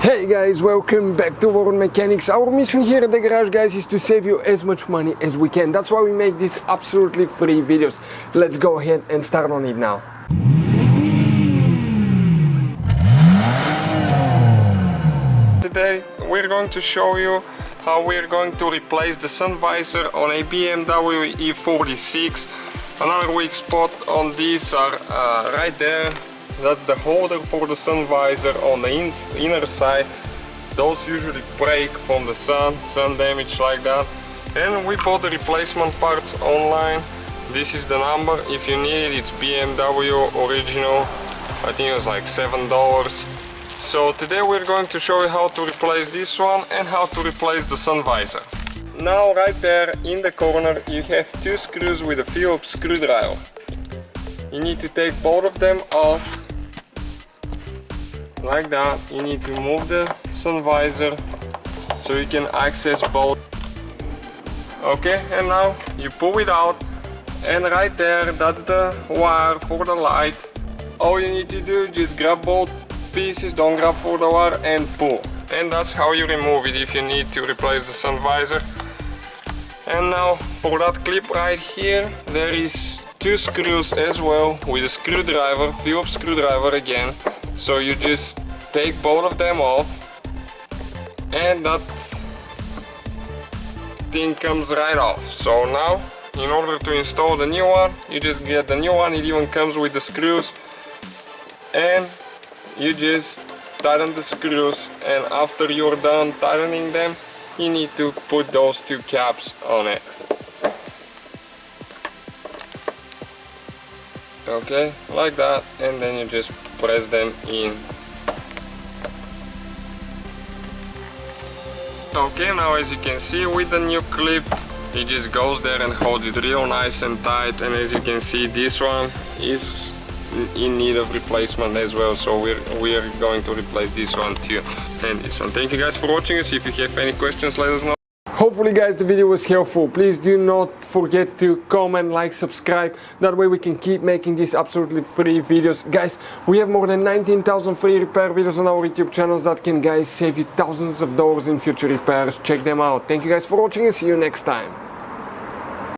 Hey guys, welcome back to World Mechanics. Our mission here at the garage, guys, is to save you as much money as we can. That's why we make these absolutely free videos. Let's go ahead and start on it now. Today we're going to show you how we're going to replace the sun visor on a BMW E46. Another weak spot on these are right there. That's the holder for the sun visor on the inner side. Those usually break from the sun damage like that. And we bought the replacement parts online. This is the number. If you need it, it's BMW original. I think it was like $7. So today we're going to show you how to replace this one and how to replace the sun visor. Now right there in the corner you have two screws with a Phillips screwdriver. You need to take both of them off like that. You need to move the sun visor so you can access both. Okay, and now you pull it out, and right there, that's the wire for the light. All you need to do, just grab both pieces, don't grab for the wire, and pull. And that's how you remove it if you need to replace the sun visor. And now for that clip right here, there is two screws as well with a screwdriver, Phillips screwdriver again. So you just take both of them off, and that thing comes right off. So now, in order to install the new one, you just get the new one. It even comes with the screws, and you just tighten the screws, and after you're done tightening them, you need to put those two caps on it. Okay, like that, and then you just press them in. Okay, now as you can see with the new clip, it just goes there and holds it real nice and tight. And as you can see, this one is in need of replacement as well, so we are going to replace this one too, and this one. Thank you guys for watching us. If you have any questions, let us know. Hopefully guys the video was helpful. Please do not forget to comment, like, subscribe. That way we can keep making these absolutely free videos. Guys, we have more than 19,000 free repair videos on our YouTube channels that can, guys, save you thousands of dollars in future repairs. Check them out. Thank you guys for watching and see you next time.